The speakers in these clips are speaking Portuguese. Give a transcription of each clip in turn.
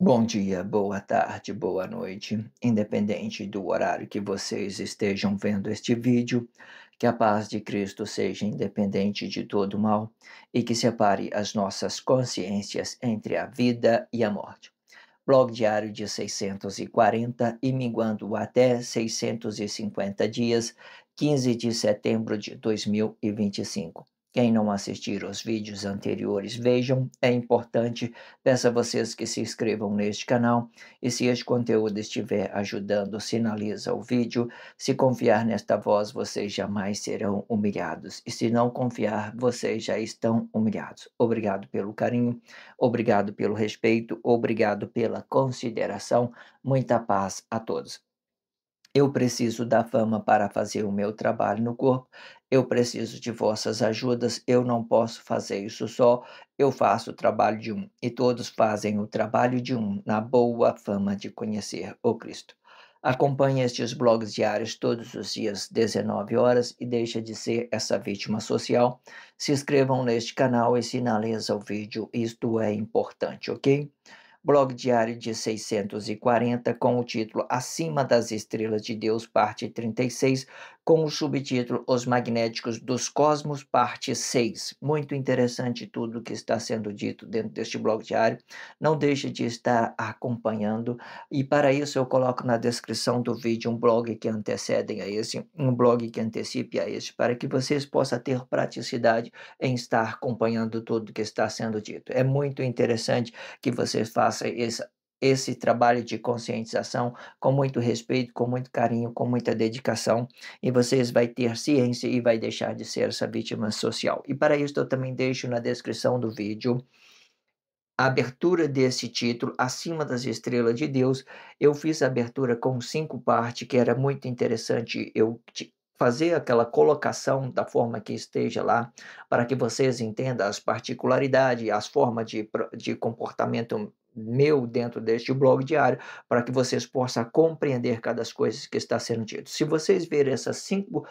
Bom dia, boa tarde, boa noite, independente do horário que vocês estejam vendo este vídeo, que a paz de Cristo seja independente de todo mal e que separe as nossas consciências entre a vida e a morte. Blog diário de 640 e minguando até 650 dias, 15 de setembro de 2025. Quem não assistir aos vídeos anteriores, vejam, é importante. Peço a vocês que se inscrevam neste canal e se este conteúdo estiver ajudando, sinaliza o vídeo. Se confiar nesta voz, vocês jamais serão humilhados. E se não confiar, vocês já estão humilhados. Obrigado pelo carinho. Obrigado pelo respeito, obrigado pela consideração. Muita paz a todos. Eu preciso da fama para fazer o meu trabalho no corpo. Eu preciso de vossas ajudas. Eu não posso fazer isso só. Eu faço o trabalho de um, e todos fazem o trabalho de um, na boa fama de conhecer o Cristo. Acompanhe estes blogs diários todos os dias, 19 horas, e deixa de ser essa vítima social. Se inscrevam neste canal e sinaliza o vídeo. Isto é importante, ok? Blog diário de 640 com o título Acima das Estrelas de Deus, parte 36, com o subtítulo Os Magnéticos dos Cosmos, parte 6. Muito interessante tudo que está sendo dito dentro deste blog diário. Não deixe de estar acompanhando, e para isso eu coloco na descrição do vídeo um blog que antecede a esse, um blog que antecipe a este, para que vocês possam ter praticidade em estar acompanhando tudo que está sendo dito. É muito interessante que você faça esse trabalho de conscientização com muito respeito, com muito carinho, com muita dedicação, e vocês vai ter ciência e vai deixar de ser essa vítima social. E para isso eu também deixo na descrição do vídeo a abertura desse título, Acima das Estrelas de Deus. Eu fiz a abertura com 5 partes, que era muito interessante eu fazer aquela colocação da forma que esteja lá, para que vocês entendam as particularidades, as formas de comportamento meu dentro deste blog diário, para que vocês possam compreender cada coisa que está sendo dito. Se vocês verem essas 5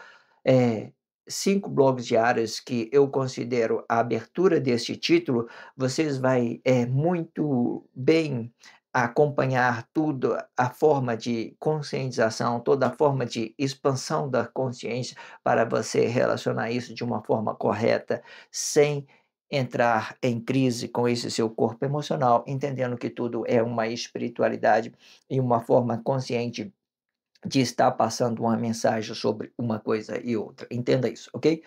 eh, 5 blogs diários que eu considero a abertura deste título, vocês vai, muito bem acompanhar tudo, a forma de conscientização, toda a forma de expansão da consciência, para você relacionar isso de uma forma correta, sem entrar em crise com esse seu corpo emocional, entendendo que tudo é uma espiritualidade e uma forma consciente de estar passando uma mensagem sobre uma coisa e outra. Entenda isso, ok?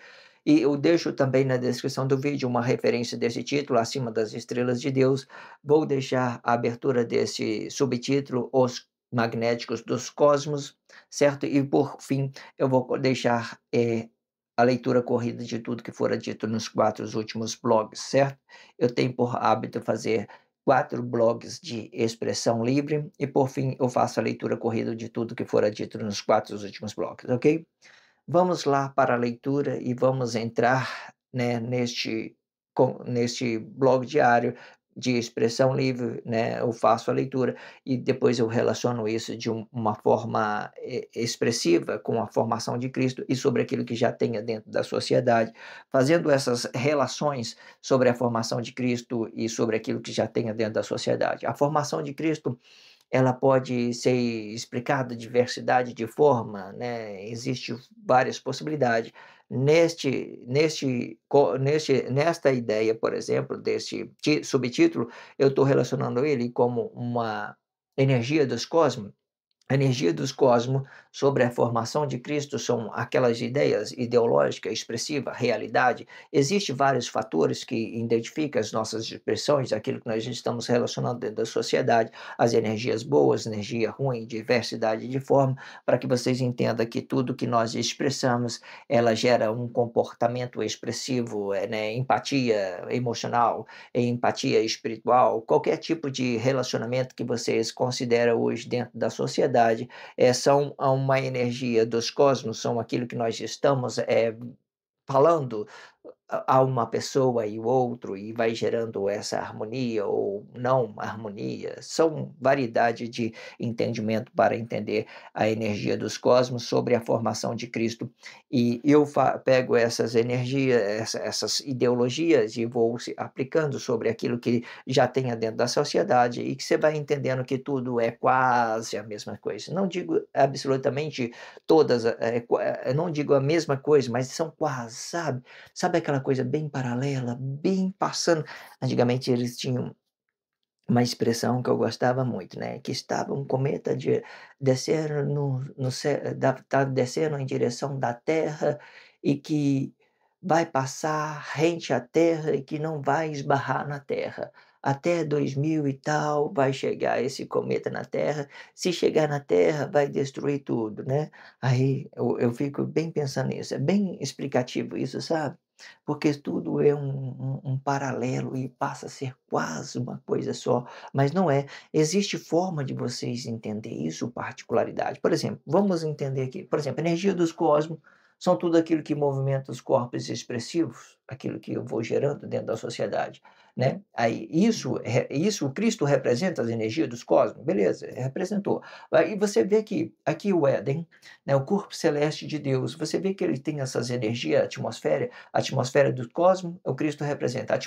E eu deixo também na descrição do vídeo uma referência desse título, Acima das Estrelas de Deus. Vou deixar a abertura desse subtítulo, Os Magnéticos dos Cosmos, certo? E por fim, eu vou deixar a leitura corrida de tudo que fora dito nos 4 últimos blogs, certo? Eu tenho por hábito fazer 4 blogs de expressão livre e, por fim, eu faço a leitura corrida de tudo que fora dito nos 4 últimos blogs, ok? Vamos lá para a leitura e vamos entrar, né, neste blog diário de expressão livre, né, eu faço a leitura e depois eu relaciono isso de uma forma expressiva com a formação de Cristo e sobre aquilo que já tenha dentro da sociedade, fazendo essas relações sobre a formação de Cristo e sobre aquilo que já tenha dentro da sociedade. A formação de Cristo, ela pode ser explicada de diversidade de forma, né, existe várias possibilidades. Nesta ideia, por exemplo, deste subtítulo, eu estou relacionando ele como uma energia dos cosmos. A energia dos cosmos sobre a formação de Cristo são aquelas ideias ideológicas, expressiva, realidade. Existem vários fatores que identificam as nossas expressões, aquilo que nós estamos relacionando dentro da sociedade, as energias boas, energia ruim, diversidade de forma, para que vocês entendam que tudo que nós expressamos, ela gera um comportamento expressivo, né, empatia emocional, empatia espiritual, qualquer tipo de relacionamento que vocês consideram hoje dentro da sociedade, são uma energia dos cosmos, são aquilo que nós estamos falando a uma pessoa e o outro, e vai gerando essa harmonia ou não harmonia. São variedade de entendimento para entender a energia dos cosmos sobre a formação de Cristo. E eu pego essas energias, essas ideologias e vou se aplicando sobre aquilo que já tenha dentro da sociedade e que você vai entendendo que tudo é quase a mesma coisa. Não digo absolutamente todas, não digo a mesma coisa, mas são quase, sabe? Sabe aquela coisa bem paralela, bem passando. Antigamente eles tinham uma expressão que eu gostava muito, né, que estava um cometa descendo no céu, tá descendo em direção da Terra e que vai passar rente à Terra e que não vai esbarrar na Terra. Até 2000 e tal vai chegar esse cometa na Terra, se chegar na Terra vai destruir tudo, né. Aí eu fico bem pensando nisso, é bem explicativo isso, sabe? Porque tudo é um paralelo e passa a ser quase uma coisa só, mas não é. Existe forma de vocês entender isso, particularidade. Por exemplo, vamos entender aqui, por exemplo, energia dos cosmos são tudo aquilo que movimenta os corpos expressivos, aquilo que eu vou gerando dentro da sociedade, né. Aí isso o Cristo representa as energias dos cosmos, beleza, representou. Aí você vê que aqui o Éden, né, o corpo celeste de Deus, você vê que ele tem essas energias, a atmosfera do cosmos, o Cristo representa. A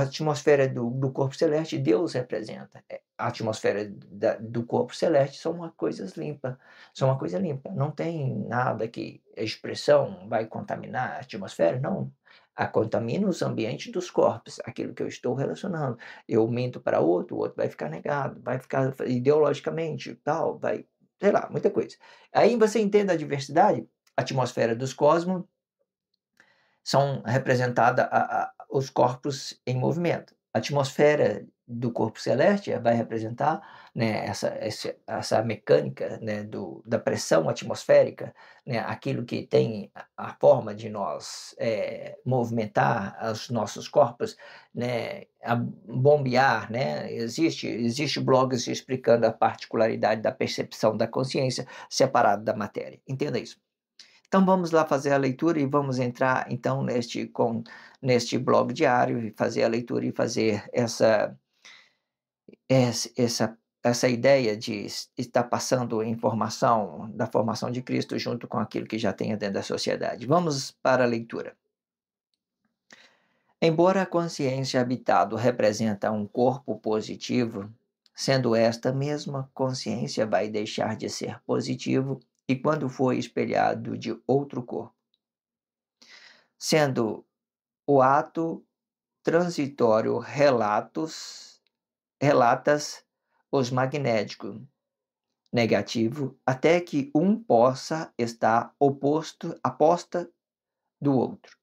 atmosfera do corpo celeste, Deus representa. A atmosfera do corpo celeste são uma coisa limpa, são uma coisa limpa. Não tem nada que a expressão vai contaminar a atmosfera, não. A contamina os ambientes dos corpos, aquilo que eu estou relacionando. Eu minto para outro, o outro vai ficar negado, vai ficar ideologicamente, tal, vai, sei lá, muita coisa. Aí você entende a diversidade, a atmosfera dos cosmos são representada os corpos em movimento. A atmosfera do corpo celeste vai representar, né, essa mecânica, né, da pressão atmosférica, né, aquilo que tem a forma de nós, movimentar os nossos corpos, né, a bombear, né. Existe blogs explicando a particularidade da percepção da consciência separado da matéria. Entenda isso. Então vamos lá fazer a leitura e vamos entrar então neste blog diário e fazer a leitura e fazer essa ideia de estar passando informação da formação de Cristo junto com aquilo que já tem dentro da sociedade. Vamos para a leitura. Embora a consciência habitado representa um corpo positivo, sendo esta mesma consciência vai deixar de ser positivo e quando for espelhado de outro corpo, sendo o ato transitório relatas os magnéticos negativo até que um possa estar aposta do outro.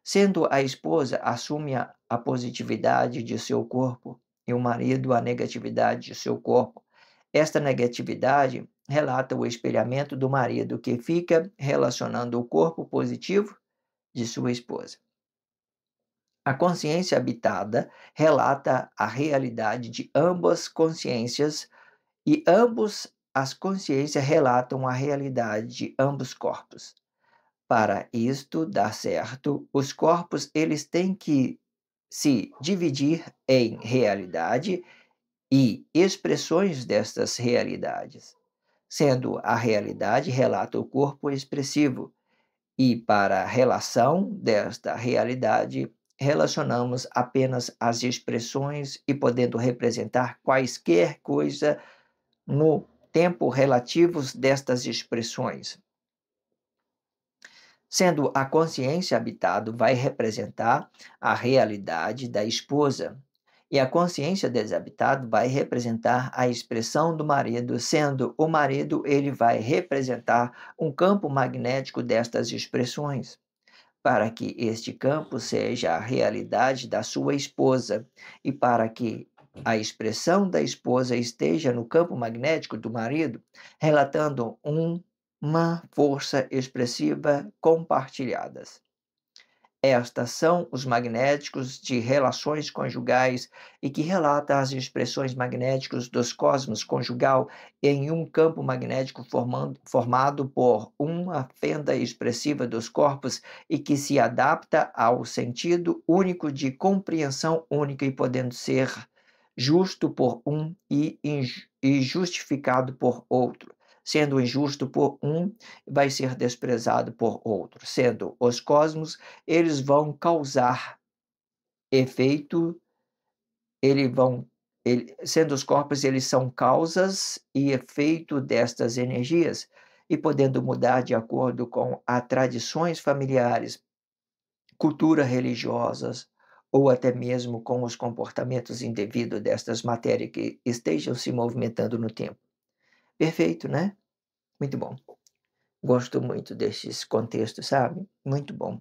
Sendo a esposa assume a positividade de seu corpo e o marido a negatividade de seu corpo. Esta negatividade relata o espelhamento do marido que fica relacionando o corpo positivo de sua esposa. A consciência habitada relata a realidade de ambas consciências e ambos as consciências relatam a realidade de ambos corpos. Para isto dar certo, os corpos eles têm que se dividir em realidade e expressões destas realidades, sendo a realidade relata o corpo expressivo e para a relação desta realidade, relacionamos apenas as expressões e podendo representar quaisquer coisa no tempo relativos destas expressões. Sendo a consciência habitado vai representar a realidade da esposa e a consciência desabitado vai representar a expressão do marido, sendo o marido ele vai representar um campo magnético destas expressões, para que este campo seja a realidade da sua esposa e para que a expressão da esposa esteja no campo magnético do marido, relatando uma força expressiva compartilhadas. Estas são os magnéticos de relações conjugais e que relata as expressões magnéticas dos cosmos conjugal em um campo magnético formado por uma fenda expressiva dos corpos e que se adapta ao sentido único de compreensão única e podendo ser justo por um e justificado por outro. Sendo injusto por um, vai ser desprezado por outro. Sendo os cosmos, eles vão causar efeito, sendo os corpos, eles são causas e efeito destas energias, e podendo mudar de acordo com as tradições familiares, cultura religiosas, ou até mesmo com os comportamentos indevidos destas matérias que estejam se movimentando no tempo. Perfeito, né? Muito bom. Gosto muito desses contextos, sabe? Muito bom.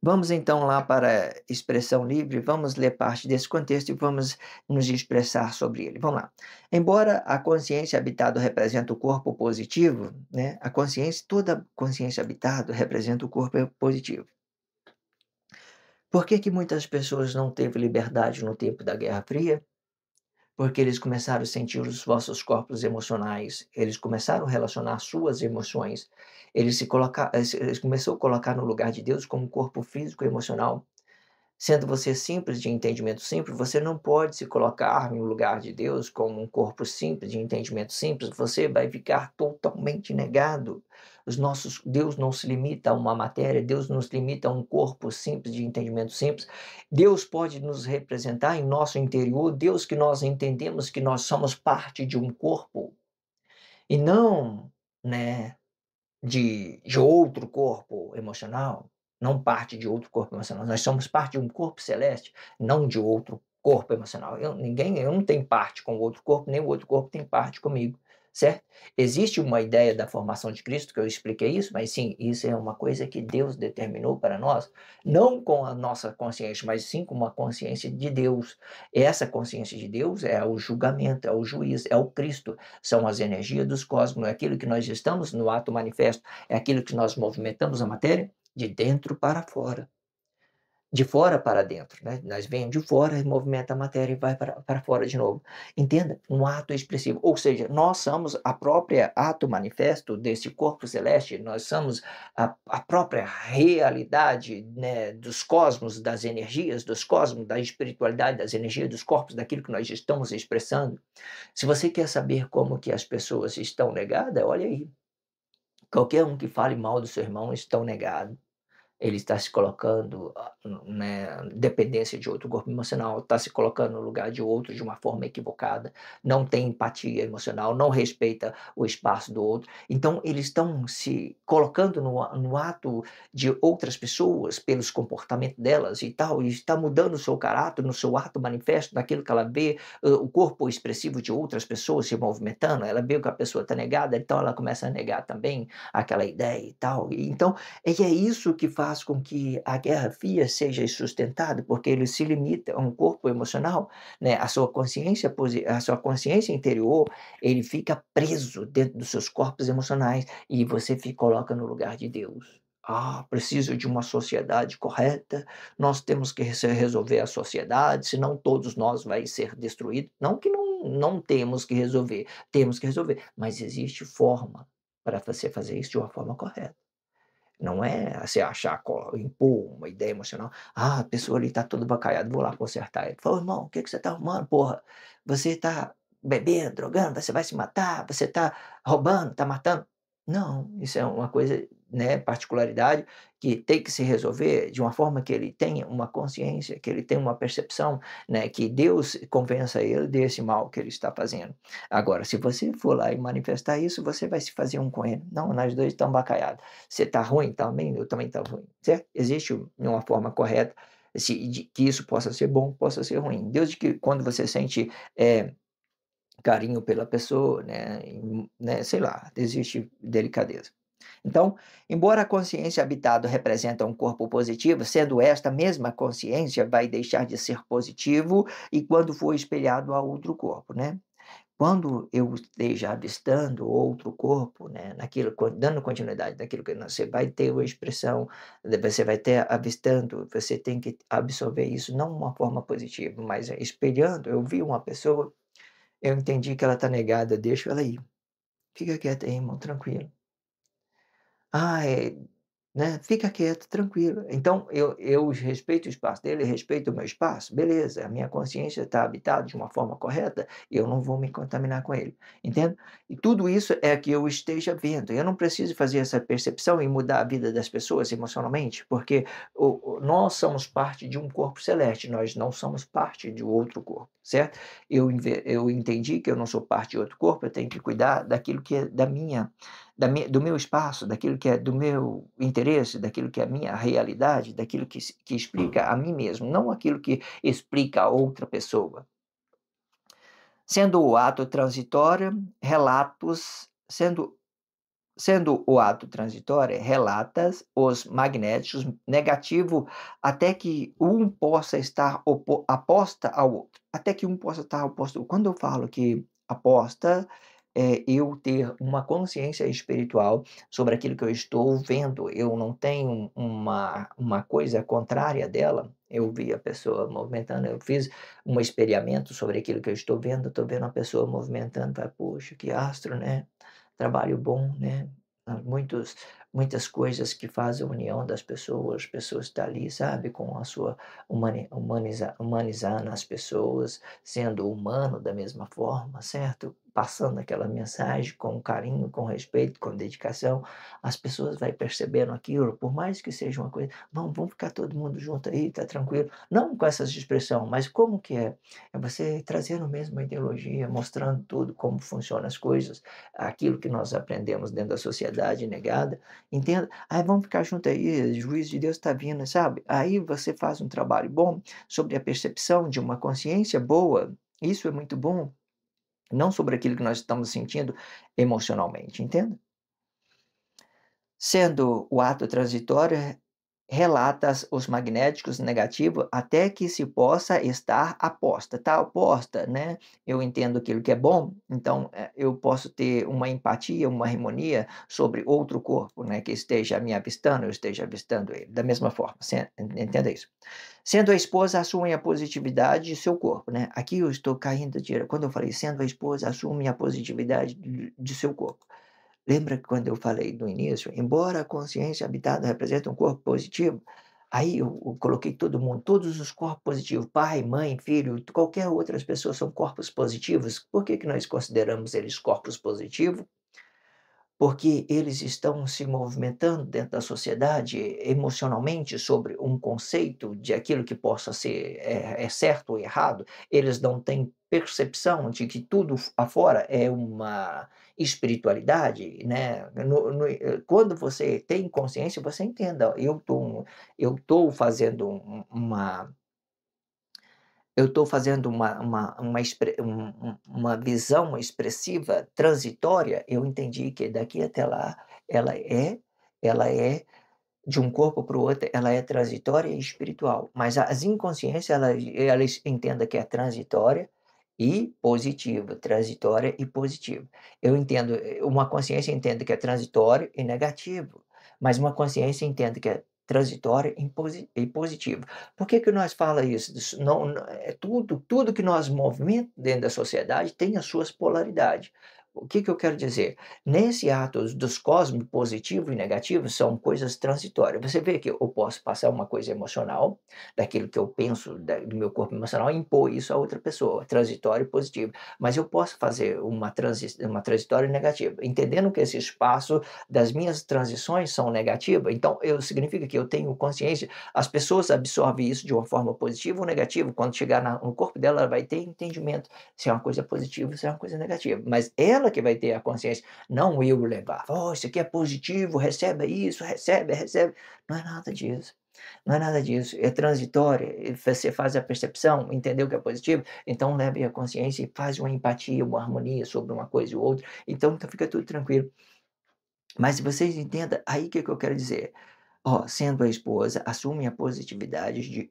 Vamos então lá para a expressão livre, vamos ler parte desse contexto e vamos nos expressar sobre ele. Vamos lá. Embora a consciência habitada represente o corpo positivo, né? A consciência, toda consciência habitada representa o corpo positivo. Por que que muitas pessoas não teve liberdade no tempo da Guerra Fria? Porque eles começaram a sentir os vossos corpos emocionais, eles começaram a relacionar suas emoções, eles começou a colocar no lugar de Deus como corpo físico e emocional. Sendo você simples, de entendimento simples, você não pode se colocar no lugar de Deus como um corpo simples, de entendimento simples, você vai ficar totalmente negado. Deus não se limita a uma matéria, Deus não se limita a um corpo simples, de entendimento simples. Deus pode nos representar em nosso interior, Deus que nós entendemos que nós somos parte de um corpo, e não, né, de outro corpo emocional, não parte de outro corpo emocional. Nós somos parte de um corpo celeste, não de outro corpo emocional. Eu não tenho parte com o outro corpo, nem o outro corpo tem parte comigo, certo? Existe uma ideia da formação de Cristo, que eu expliquei isso, mas sim, isso é uma coisa que Deus determinou para nós, não com a nossa consciência, mas sim com uma consciência de Deus. Essa consciência de Deus é o julgamento, é o juízo, é o Cristo, são as energias dos cosmos, é aquilo que nós estamos no ato manifesto, é aquilo que nós movimentamos a matéria de dentro para fora, de fora para dentro, né? Nós vem de fora e movimenta a matéria e vai para fora de novo. Entenda? Um ato expressivo. Ou seja, nós somos a própria ato manifesto desse corpo celeste, nós somos a própria realidade, né, dos cosmos, das energias dos cosmos, da espiritualidade, das energias dos corpos, daquilo que nós estamos expressando. Se você quer saber como que as pessoas estão negadas, olha aí. Qualquer um que fale mal do seu irmão estão negado. Ele está se colocando, né, dependência de outro corpo emocional, está se colocando no lugar de outro de uma forma equivocada, não tem empatia emocional, não respeita o espaço do outro. Então, eles estão se colocando no ato de outras pessoas, pelos comportamentos delas e tal, e está mudando o seu caráter, no seu ato manifesto, naquilo que ela vê, o corpo expressivo de outras pessoas se movimentando, ela vê que a pessoa está negada, então ela começa a negar também aquela ideia e tal. E então, é isso que faz com que a Guerra Fria seja sustentada, porque ele se limita a um corpo emocional, né? A sua consciência interior, ele fica preso dentro dos seus corpos emocionais e você se coloca no lugar de Deus. Ah, preciso de uma sociedade correta, nós temos que resolver a sociedade, senão todos nós vai ser destruído. Não que não temos que resolver, mas existe forma para você fazer isso de uma forma correta. Não é você achar, impor uma ideia emocional. Ah, a pessoa ali tá todo bacalhado, vou lá consertar ele. Fala: "Irmão, o que que você tá arrumando, porra? Você tá bebendo, drogando, você vai se matar, você tá roubando, tá matando". Não, isso é uma coisa, né, particularidade que tem que se resolver de uma forma que ele tenha uma consciência, que ele tenha uma percepção, né, que Deus convença ele desse mal que ele está fazendo. Agora, se você for lá e manifestar isso, você vai se fazer um com ele. Não, nós dois estamos bacalhados. Você está ruim também, eu também estou ruim, certo? Existe uma forma correta de que isso possa ser bom, possa ser ruim. Desde que quando você sente carinho pela pessoa, né, né, sei lá, existe delicadeza. Então, embora a consciência habitada represente um corpo positivo, sendo esta mesma consciência vai deixar de ser positivo e quando for espelhado a outro corpo, né? Quando eu esteja avistando outro corpo, né, naquilo dando continuidade naquilo que você vai ter uma expressão, você vai ter avistando, você tem que absorver isso não uma forma positiva, mas espelhando. Eu vi uma pessoa, eu entendi que ela está negada, deixa ela aí. Fica quieta aí, irmão, tranquilo. Ah, né, fica quieto, tranquilo. Então eu respeito o espaço dele, respeito o meu espaço, beleza, a minha consciência está habitada de uma forma correta, e eu não vou me contaminar com ele, entende? E tudo isso é que eu esteja vendo, eu não preciso fazer essa percepção e mudar a vida das pessoas emocionalmente, porque nós somos parte de um corpo celeste, nós não somos parte de outro corpo, certo? Eu entendi que eu não sou parte de outro corpo, eu tenho que cuidar daquilo que é do meu espaço, daquilo que é do meu interesse, daquilo que é a minha realidade, daquilo que explica a mim mesmo, não aquilo que explica a outra pessoa. Sendo o ato transitório, relatos, sendo o ato transitório, relatas os magnéticos negativo até que um possa estar aposta ao outro, até que um possa estar oposto. Quando eu falo que aposta, é eu ter uma consciência espiritual sobre aquilo que eu estou vendo, eu não tenho uma coisa contrária dela. Eu vi a pessoa movimentando, eu fiz um experimento sobre aquilo que eu estou vendo a pessoa movimentando, falei: "Poxa, que astro, né, trabalho bom, né". Muitos muitas coisas que fazem a união das pessoas, as pessoas estão ali, sabe, com a sua humanizando as pessoas, sendo humano da mesma forma, certo? Passando aquela mensagem com carinho, com respeito, com dedicação, as pessoas vai percebendo aquilo, por mais que seja uma coisa: vamos ficar todo mundo junto aí, tá tranquilo". Não com essas expressão, mas como que é? É você trazendo mesmo a ideologia, mostrando tudo, como funcionam as coisas, aquilo que nós aprendemos dentro da sociedade negada, entenda? Aí vamos ficar junto aí, o juízo de Deus está vindo, sabe? Aí você faz um trabalho bom sobre a percepção de uma consciência boa, isso é muito bom, não sobre aquilo que nós estamos sentindo emocionalmente, entenda? Sendo o ato transitório, relata os magnéticos negativos até que se possa estar aposta. Está aposta, né? Eu entendo aquilo que é bom, então eu posso ter uma empatia, uma harmonia sobre outro corpo, né? Que esteja me avistando, eu esteja avistando ele. Da mesma forma, entenda isso. Sendo a esposa, assume a positividade de seu corpo, né? Aqui eu estou caindo de. Quando eu falei sendo a esposa, assume a positividade de seu corpo. Lembra que quando eu falei no início, embora a consciência habitada represente um corpo positivo, aí eu coloquei todo mundo, todos os corpos positivos, pai, mãe, filho, qualquer outras pessoas são corpos positivos. Por que que nós consideramos eles corpos positivos? Porque eles estão se movimentando dentro da sociedade emocionalmente sobre um conceito de aquilo que possa ser é certo ou errado, eles não têm percepção de que tudo afora é uma espiritualidade, né. Quando você tem consciência, você entenda: eu estou fazendo eu estou fazendo uma visão expressiva transitória, eu entendi que daqui até lá ela é ela é de um corpo para o outro, ela é transitória e espiritual, mas as inconsciências elas entendem que é transitória e positiva, transitória e positiva. Eu entendo, uma consciência entende que é transitório e negativo, mas uma consciência entende que é transitória e positivo. Por que que nós fala isso? Isso não é tudo que nós movimento dentro da sociedade tem as suas polaridades. O que que eu quero dizer? Nesse ato dos cosmos positivo e negativo são coisas transitórias. Você vê que eu posso passar uma coisa emocional, daquilo que eu penso do meu corpo emocional, e impor isso a outra pessoa, transitório e positivo. Mas eu posso fazer uma transitória negativa, entendendo que esse espaço das minhas transições são negativas, então significa que eu tenho consciência, as pessoas absorvem isso de uma forma positiva ou negativa, quando chegar no corpo dela, ela vai ter entendimento se é uma coisa positiva, se é uma coisa negativa. Mas ela que vai ter a consciência, não eu levar. Oh, isso aqui é positivo, recebe isso, recebe, recebe. Não é nada disso. Não é nada disso. É transitório. Você faz a percepção, entendeu que é positivo, então leve a consciência e faz uma empatia, uma harmonia sobre uma coisa e outra. Então fica tudo tranquilo. Mas se vocês entendam, aí o que, que eu quero dizer? Ó, sendo a esposa, assume a positividade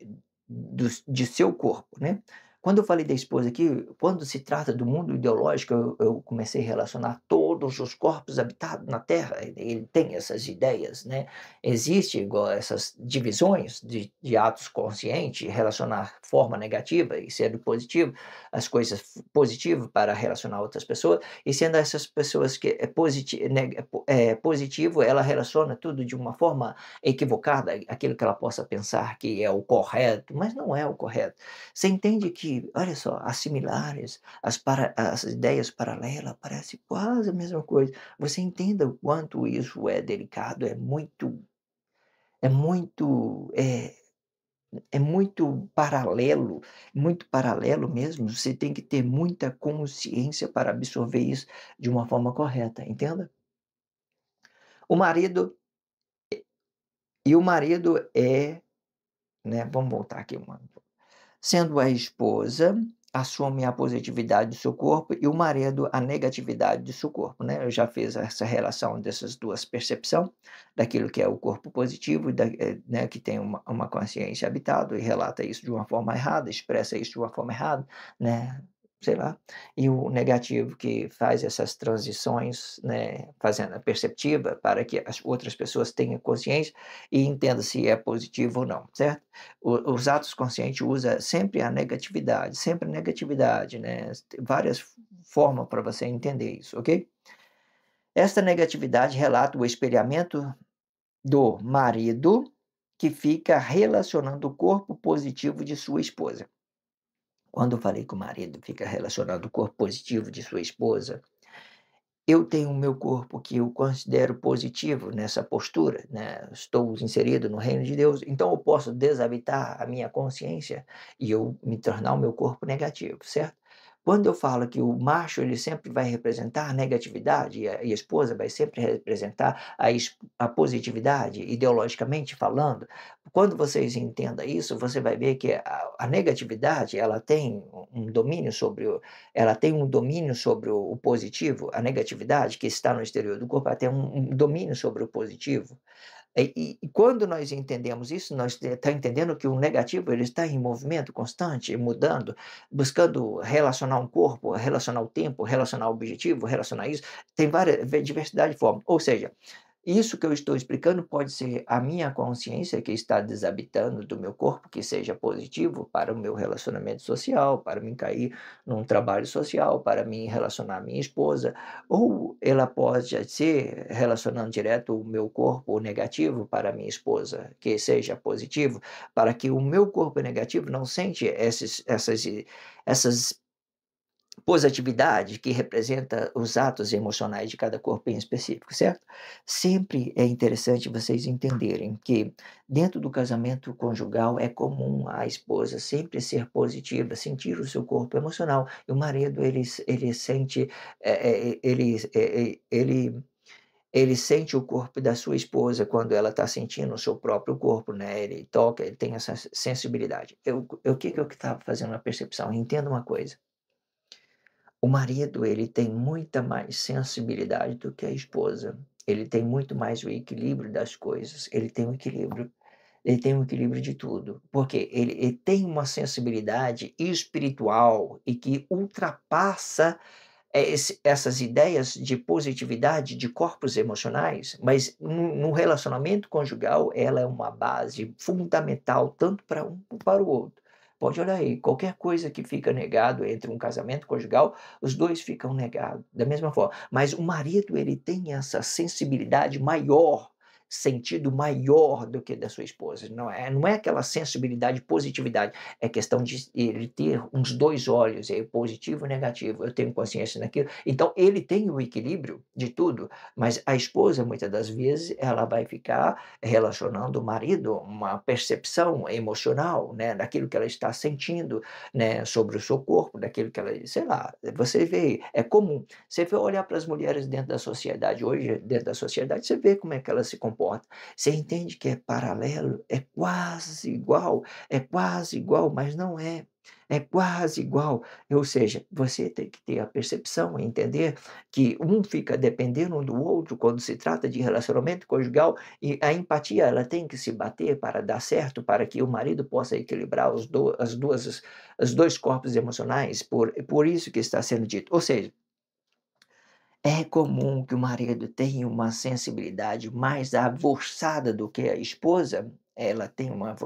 de seu corpo, né? Quando eu falei da esposa aqui, quando se trata do mundo ideológico, eu comecei a relacionar todos os corpos habitados na Terra, ele tem essas ideias, né. Existe igual essas divisões de atos conscientes, relacionar forma negativa e sendo positivo, as coisas positivo para relacionar outras pessoas, e sendo essas pessoas que é positivo, ela relaciona tudo de uma forma equivocada, aquilo que ela possa pensar que é o correto, mas não é o correto. Você entende que, olha só, as similares, as ideias paralelas parece quase a mesma coisa. Você entenda o quanto isso é delicado, é muito, é muito paralelo mesmo, você tem que ter muita consciência para absorver isso de uma forma correta, entenda? O marido o marido é, né, vamos voltar aqui uma. Sendo a esposa, assume a positividade do seu corpo e o marido a negatividade do seu corpo, né. Eu já fiz essa relação dessas 2 percepção, daquilo que é o corpo positivo e né, que tem uma consciência habitada e relata isso de uma forma errada, expressa isso de uma forma errada, né, sei lá. E o negativo que faz essas transições, né, fazendo a perceptiva para que as outras pessoas tenham consciência e entendam se é positivo ou não, certo? Os atos conscientes usa sempre a negatividade, né, tem várias formas para você entender isso, ok? Esta negatividade relata o espelhamento do marido que fica relacionando o corpo positivo de sua esposa. Quando eu falei que o marido fica relacionando o corpo positivo de sua esposa, eu tenho o meu corpo que eu considero positivo nessa postura, né, estou inserido no reino de Deus, então eu posso deshabitar a minha consciência e eu me tornar o meu corpo negativo, certo? Quando eu falo que o macho ele sempre vai representar a negatividade e a esposa vai sempre representar a positividade, ideologicamente falando, quando vocês entendam isso, você vai ver que a negatividade ela tem um domínio sobre o positivo, a negatividade que está no exterior do corpo, ela tem um domínio sobre o positivo. E quando nós entendemos isso, nós está entendendo que o negativo ele está em movimento constante, mudando, buscando relacionar um corpo, relacionar o tempo, relacionar o objetivo, relacionar isso, tem várias diversidade de formas. Ou seja, isso que eu estou explicando pode ser a minha consciência que está desabitando do meu corpo, que seja positivo para o meu relacionamento social, para mim cair num trabalho social, para mim relacionar à minha esposa, ou ela pode ser relacionando direto o meu corpo negativo para a minha esposa, que seja positivo, para que o meu corpo negativo não sente essas positividade, que representa os atos emocionais de cada corpo em específico, certo? Sempre é interessante vocês entenderem que dentro do casamento conjugal é comum a esposa sempre ser positiva, sentir o seu corpo emocional, e o marido ele sente, ele sente o corpo da sua esposa quando ela está sentindo o seu próprio corpo, né, ele toca, ele tem essa sensibilidade. O que que eu estava fazendo a percepção? Entenda uma coisa, o marido, ele tem muita mais sensibilidade do que a esposa. Ele tem muito mais o equilíbrio das coisas, ele tem um equilíbrio de tudo, porque ele tem uma sensibilidade espiritual e que ultrapassa, essas ideias de positividade de corpos emocionais, mas no relacionamento conjugal, ela é uma base fundamental tanto para um como para o outro. Pode olhar aí, qualquer coisa que fica negado entre um casamento conjugal, os 2 ficam negados, da mesma forma. Mas o marido, ele tem essa sensibilidade maior, sentido maior do que da sua esposa. Não é aquela sensibilidade, positividade, é questão de ele ter uns 2 olhos, positivo e negativo, eu tenho consciência daquilo. Então ele tem o equilíbrio de tudo, mas a esposa, muitas das vezes, ela vai ficar relacionando o marido, uma percepção emocional, né, daquilo que ela está sentindo, né, sobre o seu corpo, daquilo que ela sei lá, você vê, é comum. Você vai olhar para as mulheres dentro da sociedade hoje, dentro da sociedade, você vê como é que elas se comportam. Você entende que é paralelo, é quase igual, mas não é. é quase igual, ou seja, você tem que ter a percepção e entender que um fica dependendo um do outro quando se trata de relacionamento conjugal, e a empatia ela tem que se bater para dar certo, para que o marido possa equilibrar os 2 corpos emocionais, por isso que está sendo dito. Ou seja, é comum que o marido tenha uma sensibilidade mais aguçada do que a esposa, ela tem uma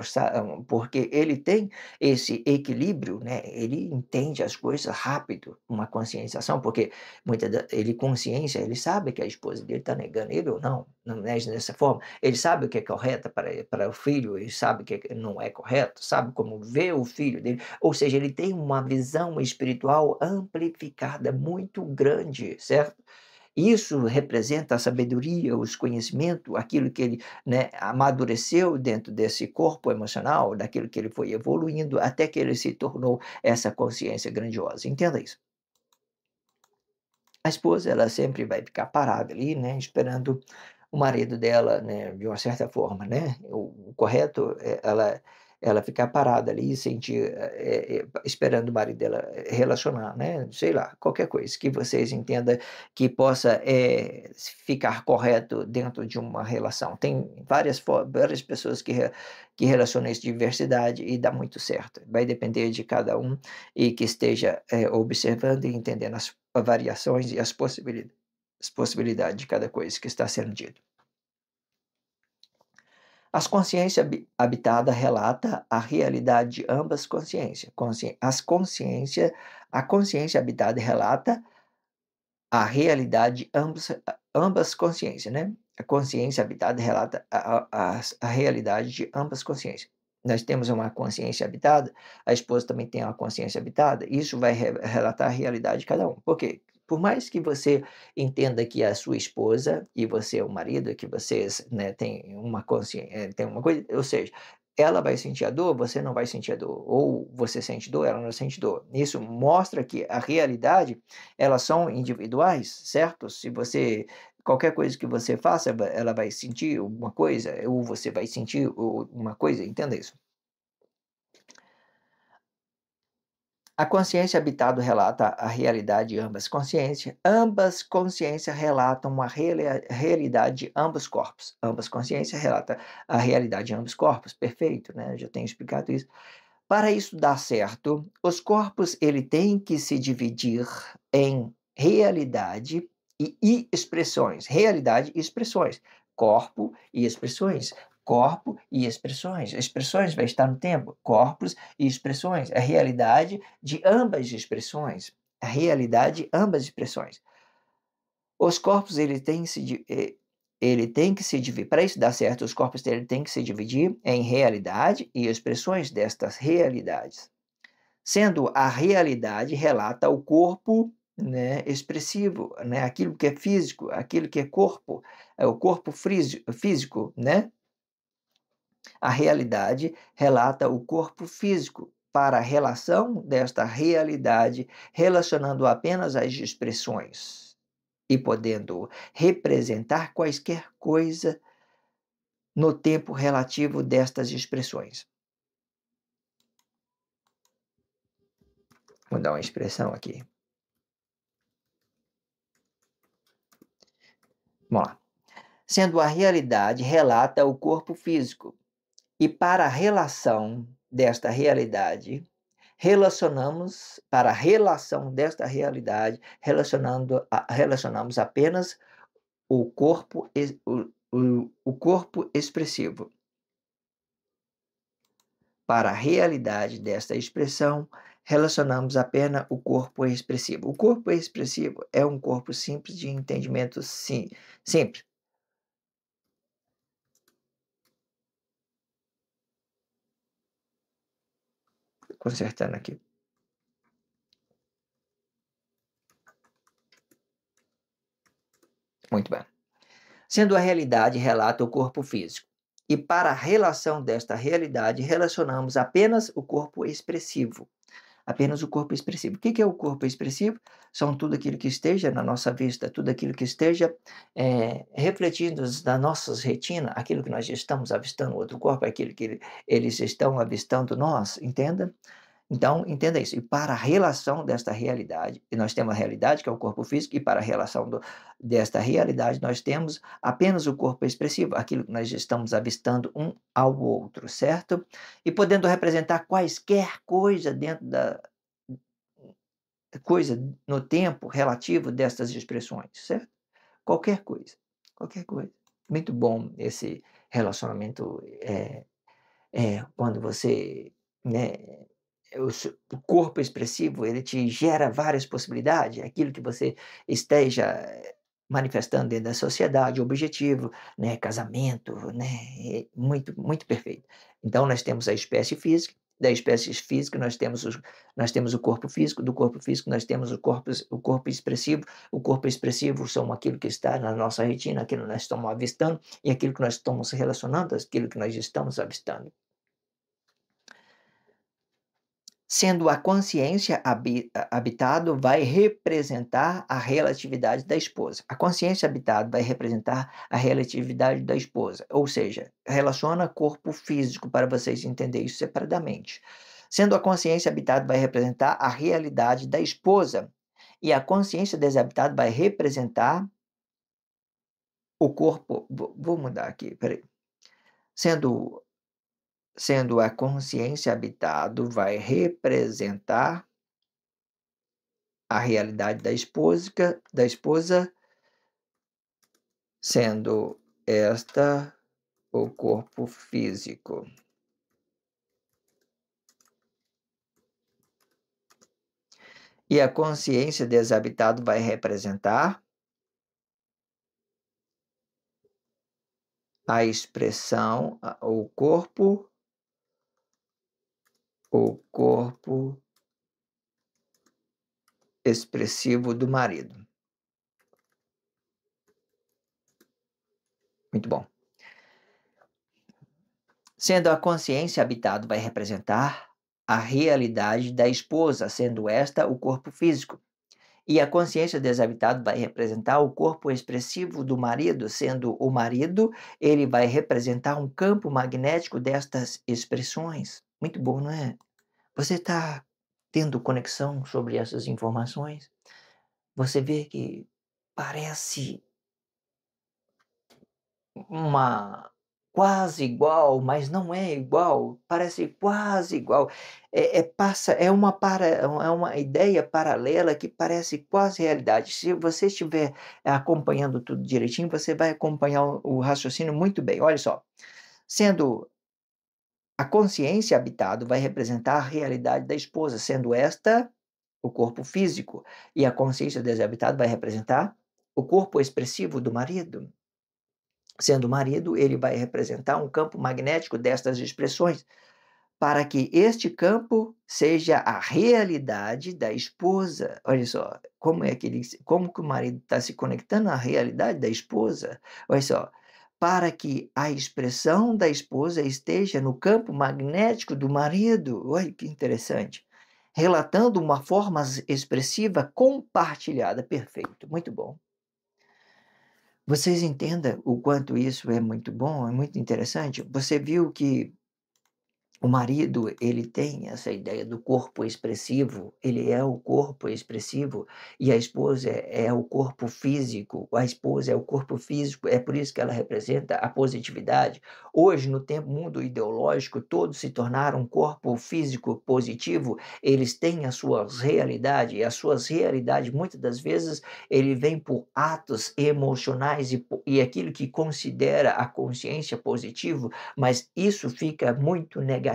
porque ele tem esse equilíbrio, né, ele entende as coisas rápido, uma conscienciação, porque muita da ele consciência, ele sabe que a esposa dele está negando ele ou não, não é dessa forma, ele sabe o que é correto para o filho, ele sabe o que não é correto, sabe como ver o filho dele, ou seja, ele tem uma visão espiritual amplificada muito grande, certo? Isso representa a sabedoria, os conhecimento, aquilo que ele, né, amadureceu dentro desse corpo emocional, daquilo que ele foi evoluindo até que ele se tornou essa consciência grandiosa. Entenda isso. A esposa, ela sempre vai ficar parada ali, né, esperando o marido dela, né, de uma certa forma, né, o correto é ela ficar parada ali e sentir, esperando o marido dela relacionar, né, sei lá, qualquer coisa que vocês entendam que possa, ficar correto dentro de uma relação. Tem várias pessoas que relacionam isso de diversidade e dá muito certo. Vai depender de cada um e que esteja, observando e entendendo as variações e as possibilidades de cada coisa que está sendo dito. As consciência habitada relata a realidade de ambas consciências. A consciência habitada relata a realidade de ambas consciências, né? A consciência habitada relata a realidade de ambas consciências. Nós temos uma consciência habitada, a esposa também tem uma consciência habitada, isso vai relatar a realidade de cada um. Por quê? Por mais que você entenda que a sua esposa e você é o marido, que vocês, né, têm uma consciência, tem uma coisa, ou seja, ela vai sentir a dor, você não vai sentir a dor, ou você sente dor, ela não sente dor. Isso mostra que a realidade elas são individuais, certo? Se você qualquer coisa que você faça, ela vai sentir uma coisa, ou você vai sentir uma coisa, entenda isso. A consciência habitada relata a realidade de ambas consciências relatam a realidade de ambos corpos. Ambas consciências relatam a realidade de ambos corpos, perfeito, né, eu já tenho explicado isso. Para isso dar certo, os corpos ele tem que se dividir em realidade e expressões. Realidade e expressões. Corpo e expressões. Corpo e expressões. Expressões vai estar no tempo. Corpos e expressões. A realidade de ambas expressões. A realidade de ambas expressões. Os corpos ele tem que se dividir, para isso dar certo, os corpos dele têm que se dividir em realidade e expressões destas realidades. Sendo a realidade relata o corpo, né, expressivo, né, aquilo que é físico, aquilo que é corpo, é o corpo físico, né? A realidade relata o corpo físico para a relação desta realidade, relacionando apenas as expressões e podendo representar quaisquer coisa no tempo relativo destas expressões. Vou dar uma expressão aqui. Vamos lá. Sendo a realidade relata o corpo físico, e para a relação desta realidade, para a relação desta realidade, relacionamos apenas o corpo, o corpo expressivo. Para a realidade desta expressão, relacionamos apenas o corpo expressivo. O corpo expressivo é um corpo simples de entendimento simples. Consertando aqui. Muito bem. Sendo a realidade relata o corpo físico. E para a relação desta realidade, relacionamos apenas o corpo expressivo. Apenas o corpo expressivo. O que é o corpo expressivo? São tudo aquilo que esteja na nossa vista, tudo aquilo que esteja refletindo nas nossas retinas, aquilo que nós estamos avistando no outro corpo, aquilo que eles estão avistando nós, entenda? Então, entenda isso. E para a relação desta realidade, e nós temos a realidade, que é o corpo físico, e para a relação desta realidade, nós temos apenas o corpo expressivo, aquilo que nós estamos avistando um ao outro, certo? E podendo representar quaisquer coisa dentro da coisa no tempo relativo destas expressões, certo? Qualquer coisa, qualquer coisa. Muito bom esse relacionamento, quando você, né, o corpo expressivo, ele te gera várias possibilidades, aquilo que você esteja manifestando dentro da sociedade, objetivo, né, casamento, né, muito, muito perfeito. Então nós temos a espécie física, da espécie física nós temos o corpo físico, do corpo físico nós temos o corpo expressivo são aquilo que está na nossa retina, aquilo que nós estamos avistando, e aquilo que nós estamos relacionando, aquilo que nós estamos avistando. Sendo a consciência habitado vai representar a relatividade da esposa. A consciência habitado vai representar a relatividade da esposa, ou seja, relaciona corpo físico para vocês entenderem isso separadamente. Sendo a consciência habitado vai representar a realidade da esposa e a consciência deshabitada vai representar o corpo. Vou mudar aqui, peraí. Sendo a consciência habitado vai representar a realidade da esposa, sendo esta o corpo físico. E a consciência desabitado vai representar a expressão, o corpo expressivo do marido. Muito bom. Sendo a consciência habitado vai representar a realidade da esposa, sendo esta o corpo físico. E a consciência desabitado vai representar o corpo expressivo do marido, sendo o marido, ele vai representar um campo magnético destas expressões. Muito bom, não é? Você está tendo conexão sobre essas informações? Você vê que parece uma quase igual, mas não é igual, parece quase igual. É uma ideia paralela que parece quase realidade. Se você estiver acompanhando tudo direitinho, você vai acompanhar o raciocínio muito bem. Olha só, sendo a consciência habitado vai representar a realidade da esposa, sendo esta o corpo físico, e a consciência desabitado vai representar o corpo expressivo do marido. Sendo o marido, ele vai representar um campo magnético destas expressões, para que este campo seja a realidade da esposa. Olha só, como que o marido está se conectando à realidade da esposa? Olha só, para que a expressão da esposa esteja no campo magnético do marido. Olha que interessante. Relatando uma forma expressiva compartilhada. Perfeito, muito bom. Vocês entendam o quanto isso é muito bom, é muito interessante? Você viu que o marido, ele tem essa ideia do corpo expressivo, ele é o corpo expressivo e a esposa é o corpo físico, a esposa é o corpo físico, é por isso que ela representa a positividade. Hoje, no mundo ideológico, todos se tornaram um corpo físico positivo, eles têm as suas realidades, e as suas realidades, muitas das vezes, ele vem por atos emocionais e aquilo que considera a consciência positivo, mas isso fica muito negativo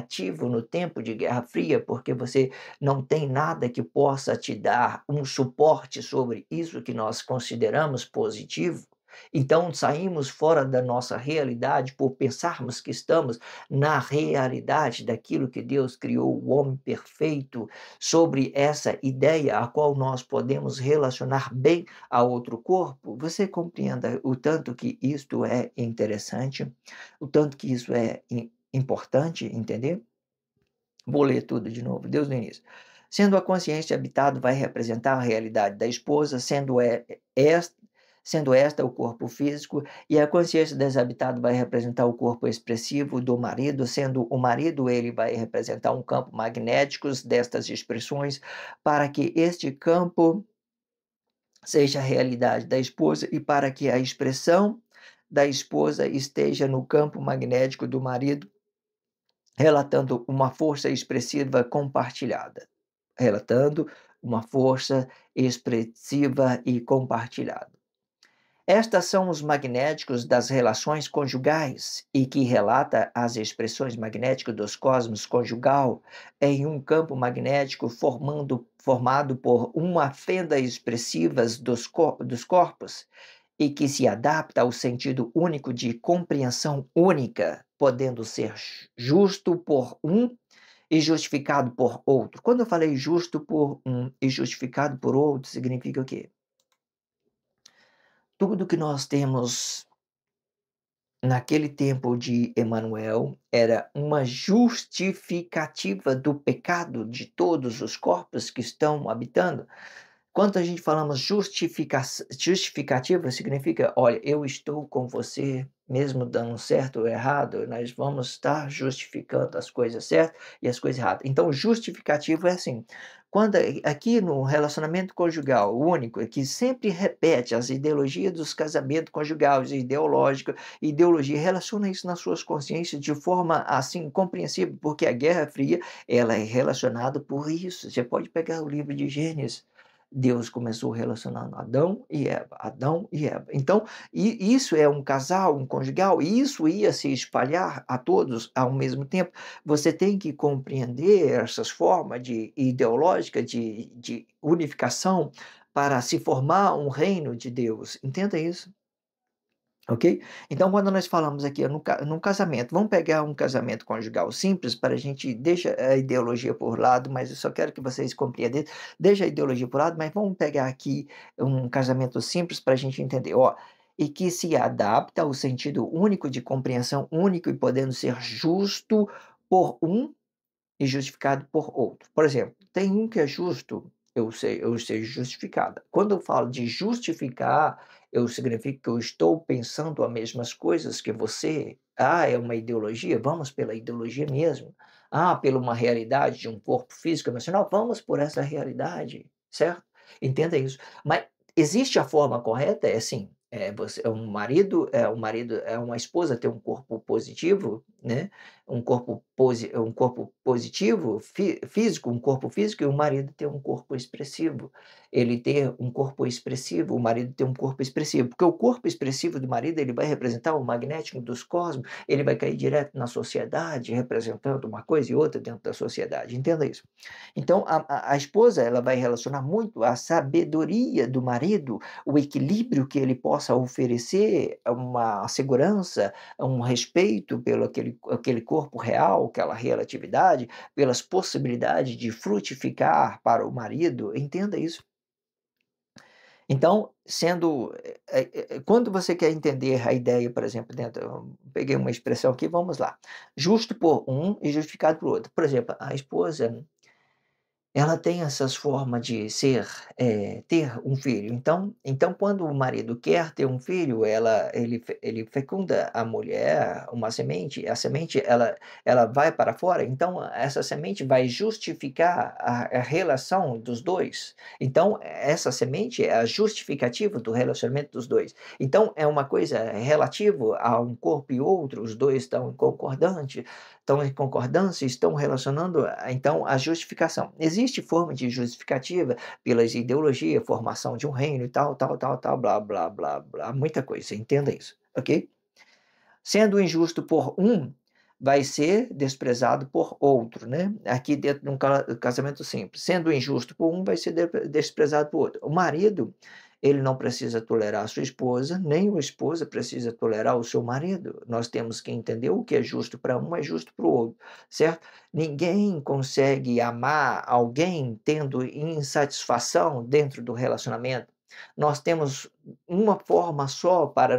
no tempo de Guerra Fria, porque você não tem nada que possa te dar um suporte sobre isso que nós consideramos positivo. Então saímos fora da nossa realidade por pensarmos que estamos na realidade daquilo que Deus criou, o homem perfeito, sobre essa ideia a qual nós podemos relacionar bem a outro corpo. Você compreenda o tanto que isto é interessante, o tanto que isso é importante entender? Vou ler tudo de novo, Deus no início. Sendo a consciência habitado vai representar a realidade da esposa, sendo esta o corpo físico, e a consciência desabitado vai representar o corpo expressivo do marido, sendo o marido ele vai representar um campo magnético destas expressões, para que este campo seja a realidade da esposa e para que a expressão da esposa esteja no campo magnético do marido, relatando uma força expressiva compartilhada. Relatando uma força expressiva e compartilhada. Estas são os magnéticos das relações conjugais e que relata as expressões magnéticas dos cosmos conjugal em um campo magnético formado por uma fenda expressiva dos corpos e que se adapta ao sentido único de compreensão única, podendo ser justo por um e justificado por outro. Quando eu falei justo por um e justificado por outro, significa o quê? Tudo que nós temos naquele tempo de Emanuel era uma justificativa do pecado de todos os corpos que estão habitando. Quando a gente falamos justificativa, significa, olha, eu estou com você, mesmo dando certo ou errado, nós vamos estar justificando as coisas certas e as coisas erradas. Então, justificativo é assim, quando aqui no relacionamento conjugal, o único é que sempre repete as ideologias dos casamentos conjugais, ideologia, relaciona isso nas suas consciências de forma, assim, compreensível, porque a Guerra Fria, ela é relacionada por isso. Você pode pegar o livro de Gênesis, Deus começou relacionando Adão e Eva, Adão e Eva. Então, isso é um casal, um conjugal, e isso ia se espalhar a todos ao mesmo tempo. Você tem que compreender essas formas de ideológica de unificação para se formar um reino de Deus. Entenda isso. Ok? Então, quando nós falamos aqui num casamento, vamos pegar um casamento conjugal simples para a gente deixa a ideologia por lado, mas eu só quero que vocês compreendam, deixa a ideologia por lado, mas vamos pegar aqui um casamento simples para a gente entender, ó, e que se adapta ao sentido único de compreensão único e podendo ser justo por um e justificado por outro. Por exemplo, tem um que é justo, eu sei justificada. Quando eu falo de justificar, eu significa que eu estou pensando as mesmas coisas que você. Ah, é uma ideologia? Vamos pela ideologia mesmo. Ah, pela uma realidade de um corpo físico emocional? Vamos por essa realidade, certo? Entenda isso. Mas existe a forma correta? É assim, você, é uma esposa ter um corpo positivo, né? Um corpo positivo, físico, um corpo físico, e o marido ter um corpo expressivo. Ele ter um corpo expressivo, o marido ter um corpo expressivo, porque o corpo expressivo do marido, ele vai representar o magnético dos cosmos, ele vai cair direto na sociedade, representando uma coisa e outra dentro da sociedade, entenda isso. Então a esposa, ela vai relacionar muito a sabedoria do marido, o equilíbrio que ele possa oferecer, uma segurança, um respeito pelo aquele corpo real, aquela relatividade, pelas possibilidades de frutificar para o marido, entenda isso. Então, quando você quer entender a ideia, por exemplo, dentro, eu peguei uma expressão aqui, vamos lá, justo por um e justificado por outro. Por exemplo, a esposa, ela tem essas formas de ter um filho. Então quando o marido quer ter um filho, ele fecunda a mulher, uma semente, a semente ela vai para fora, então essa semente vai justificar a relação dos 2. Então essa semente é a justificativa do relacionamento dos 2. Então é uma coisa relativo a um corpo e outro, os 2 estão em concordância, estão relacionando, então, a justificação. Existe forma de justificativa pelas ideologias, formação de um reino e tal, blá, blá, blá, blá, muita coisa, entenda isso, ok? Sendo injusto por um, vai ser desprezado por outro, né? Aqui dentro de um casamento simples. Sendo injusto por um, vai ser desprezado por outro. O marido, ele não precisa tolerar a sua esposa, nem a esposa precisa tolerar o seu marido. Nós temos que entender o que é justo para um é justo para o outro, certo? Ninguém consegue amar alguém tendo insatisfação dentro do relacionamento. Nós temos uma forma só para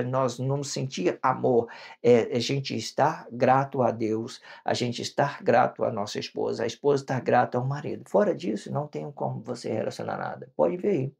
nós nos sentir amor, a gente estar grato a Deus, a gente estar grato à nossa esposa, a esposa estar grata ao marido. Fora disso, não tem como você relacionar nada. Pode ver aí.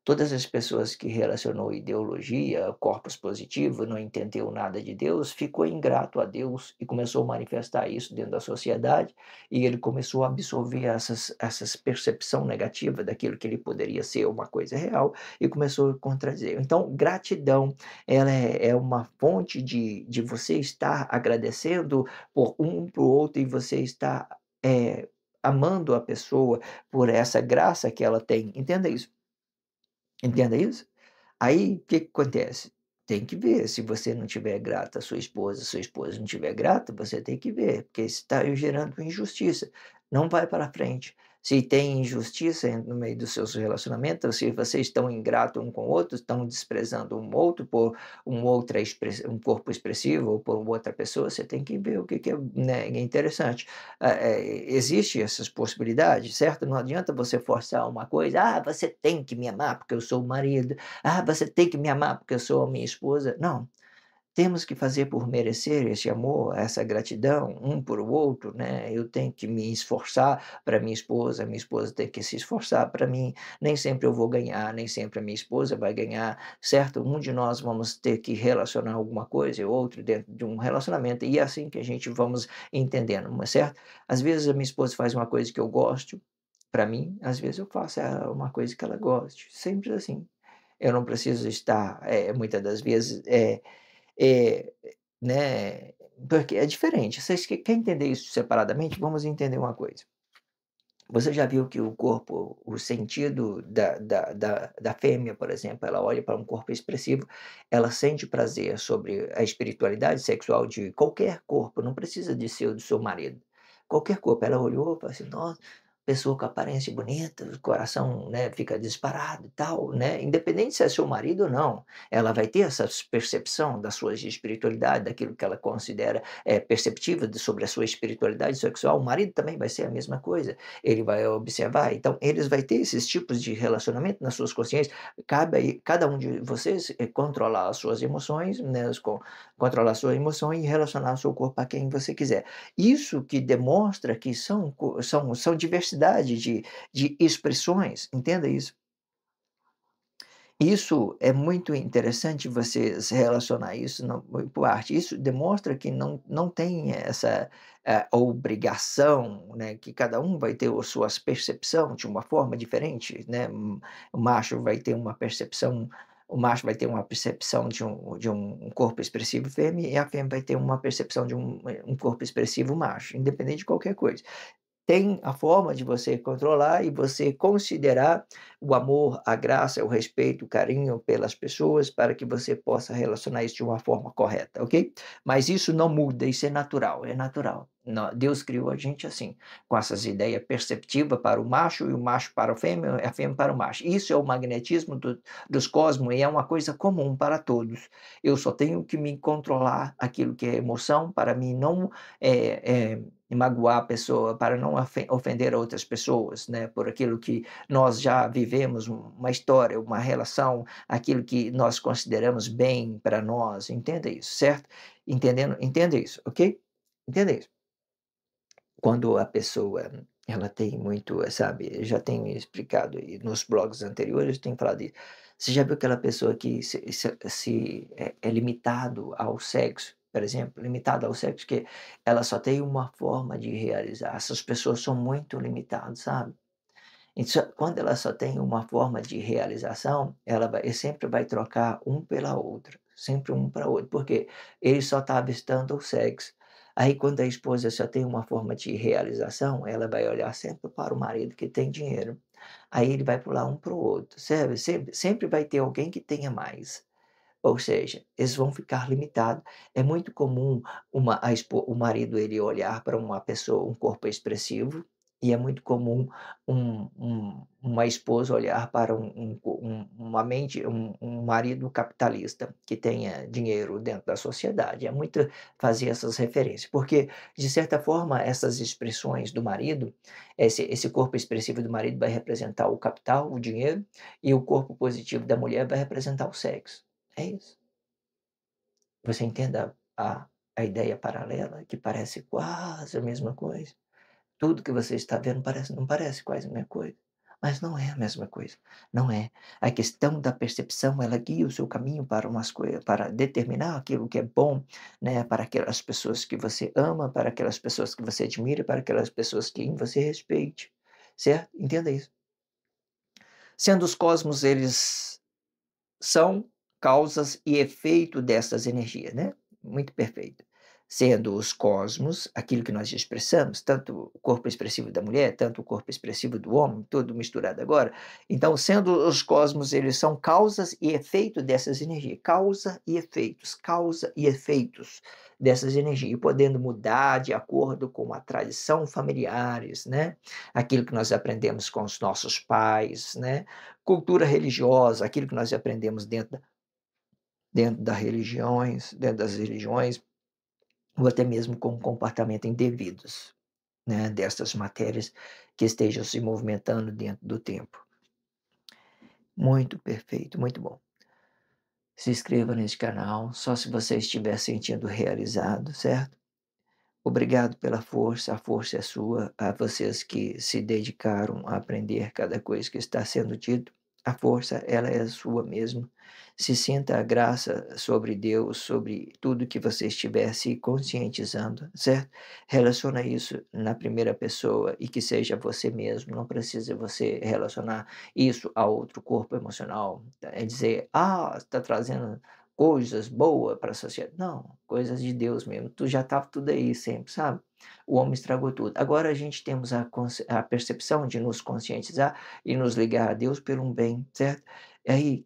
Todas as pessoas que relacionou ideologia, corpos positivo, não entendeu nada de Deus, ficou ingrato a Deus e começou a manifestar isso dentro da sociedade, e ele começou a absorver essas percepção negativa daquilo que ele poderia ser uma coisa real, e começou a contradizer. Então, gratidão, ela é uma fonte de você estar agradecendo por um para o outro e você estar, amando a pessoa por essa graça que ela tem. Entenda isso. Entenda isso? Aí, o que que acontece? Tem que ver, se você não tiver grata à sua esposa não tiver grata, você tem que ver, porque isso está gerando injustiça, não vai para frente. Se tem injustiça no meio dos seus relacionamentos, se vocês estão ingratos um com o outro, estão desprezando um outro por um corpo expressivo ou por uma outra pessoa, você tem que ver o que que é, né, é interessante. Existe essas possibilidades, certo? Não adianta você forçar uma coisa: "Ah, você tem que me amar porque eu sou o marido. Ah, você tem que me amar porque eu sou a minha esposa". Não, temos que fazer por merecer esse amor, essa gratidão um por o outro, né. Eu tenho que me esforçar para minha esposa tem que se esforçar para mim. Nem sempre eu vou ganhar, nem sempre a minha esposa vai ganhar, certo? Um de nós vamos ter que relacionar alguma coisa e outro dentro de um relacionamento, e é assim que a gente vamos entendendo, mas certo? Às vezes a minha esposa faz uma coisa que eu gosto, para mim, às vezes eu faço, uma coisa que ela goste, simples assim. Eu não preciso estar, muitas das vezes, eh, né, porque é diferente. Vocês quer entender isso separadamente? Vamos entender uma coisa. Você já viu que o corpo, o sentido da fêmea, por exemplo, ela olha para um corpo expressivo, ela sente prazer sobre a espiritualidade sexual de qualquer corpo, não precisa de ser o do seu marido. Qualquer corpo, ela olhou e falou assim: "Nossa, pessoa com aparência bonita", o coração, né, fica disparado e tal, né, independente se é seu marido ou não, ela vai ter essa percepção da sua espiritualidade, daquilo que ela considera, perceptível sobre a sua espiritualidade sexual. O marido também vai ser a mesma coisa, ele vai observar. Então, eles vai ter esses tipos de relacionamento nas suas consciências. Cabe aí cada um de vocês, controlar as suas emoções, né, controlar a sua emoção e relacionar o seu corpo a quem você quiser. Isso que demonstra que são diversidade de expressões, entenda isso. Isso é muito interessante você se relacionar isso não por arte. Isso demonstra que não tem essa, obrigação, né, que cada um vai ter a suas percepção de uma forma diferente, né. O macho vai ter uma percepção o macho vai ter uma percepção de um corpo expressivo fêmea, e a fêmea vai ter uma percepção de um corpo expressivo macho, independente de qualquer coisa. Tem a forma de você controlar e você considerar o amor, a graça, o respeito, o carinho pelas pessoas, para que você possa relacionar isso de uma forma correta, ok? Mas isso não muda, isso é natural, é natural. Deus criou a gente assim, com essas ideias perceptivas para o macho e o macho para a fêmea, e a fêmea para o macho. Isso é o magnetismo dos cosmos e é uma coisa comum para todos. Eu só tenho que me controlar aquilo que é emoção, para mim não magoar a pessoa, para não ofender outras pessoas, né, por aquilo que nós já vivemos, uma história, uma relação, aquilo que nós consideramos bem para nós, entenda isso, certo? Entenda isso, ok? Entenda isso. Quando a pessoa, ela tem muito, sabe, eu já tenho explicado e nos blogs anteriores eu tenho falado isso. Você já viu aquela pessoa que é limitado ao sexo, por exemplo, limitado ao sexo, que ela só tem uma forma de realizar, essas pessoas são muito limitadas, sabe. Então, quando ela só tem uma forma de realização, ela sempre vai trocar um pela outra, sempre um para outro, porque ele só está avistando o sexo. Aí quando a esposa só tem uma forma de realização, ela vai olhar sempre para o marido que tem dinheiro. Aí ele vai pular um para o outro, sabe? Sempre vai ter alguém que tenha mais. Ou seja, eles vão ficar limitados. É muito comum o marido ele olhar para uma pessoa, um corpo expressivo, e é muito comum uma esposa olhar para uma mente, um marido capitalista que tenha dinheiro dentro da sociedade. É muito fazer essas referências, porque, de certa forma, essas expressões do marido, esse corpo expressivo do marido vai representar o capital, o dinheiro, e o corpo positivo da mulher vai representar o sexo. É isso. Você entende a ideia paralela, que parece quase a mesma coisa? Tudo que você está vendo não parece quase a mesma coisa? mas não é a mesma coisa, não é. A questão da percepção, ela guia o seu caminho para umas coisas, para determinar aquilo que é bom, né, para aquelas pessoas que você ama, para aquelas pessoas que você admira, para aquelas pessoas que você respeite, certo? Entenda isso. Sendo os cosmos, eles são causas e efeito dessas energias, né? Muito perfeito. Sendo os cosmos aquilo que nós expressamos, tanto o corpo expressivo da mulher, tanto o corpo expressivo do homem, tudo misturado agora. Então, sendo os cosmos, eles são causas e efeito dessas energias. Causa e efeitos dessas energias, e podendo mudar de acordo com a tradição familiares, né? Aquilo que nós aprendemos com os nossos pais, né? Cultura religiosa, aquilo que nós aprendemos dentro das religiões, ou até mesmo com comportamento indevidos, né, destas matérias que estejam se movimentando dentro do tempo. Muito perfeito, muito bom. Se inscreva nesse canal, só se você estiver sentindo realizado, certo? Obrigado pela força, a força é sua, a vocês que se dedicaram a aprender cada coisa que está sendo dito. A força, ela é sua mesmo. Se sinta a graça sobre Deus, sobre tudo que você estiver se conscientizando, certo? Relaciona isso na primeira pessoa e que seja você mesmo. Não precisa você relacionar isso a outro corpo emocional. É dizer, está trazendo coisas boas para a sociedade. Não, coisas de Deus mesmo. Tu já estava tudo aí sempre, sabe? O homem estragou tudo. Agora a gente temos a percepção de nos conscientizar e nos ligar a Deus pelo um bem, certo? E aí,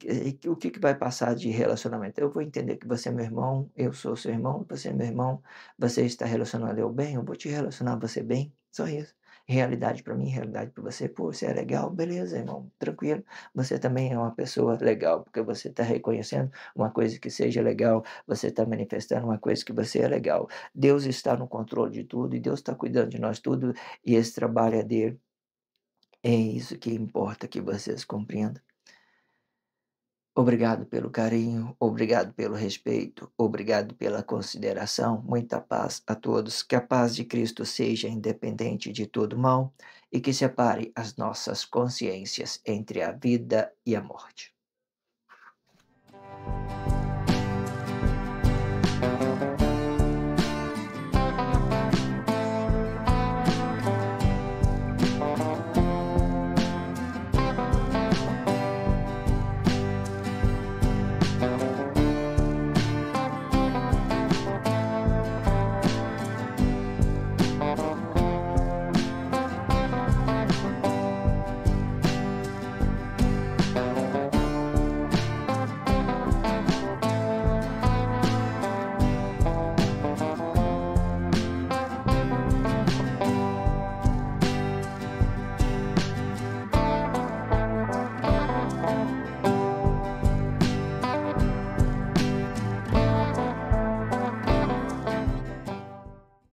o que que vai passar de relacionamento? Eu vou entender que você é meu irmão, eu sou seu irmão, você é meu irmão, você está relacionado ao bem, eu vou te relacionar a você bem, só isso. Realidade para mim, realidade para você. Pô, você é legal, beleza, irmão, tranquilo. Você também é uma pessoa legal, porque você está reconhecendo uma coisa que seja legal, você está manifestando uma coisa que você é legal. Deus está no controle de tudo e Deus está cuidando de nós tudo e esse trabalho é dele. É isso que importa que vocês compreendam. Obrigado pelo carinho, obrigado pelo respeito, obrigado pela consideração. Muita paz a todos. Que a paz de Cristo seja independente de todo mal e que separe as nossas consciências entre a vida e a morte.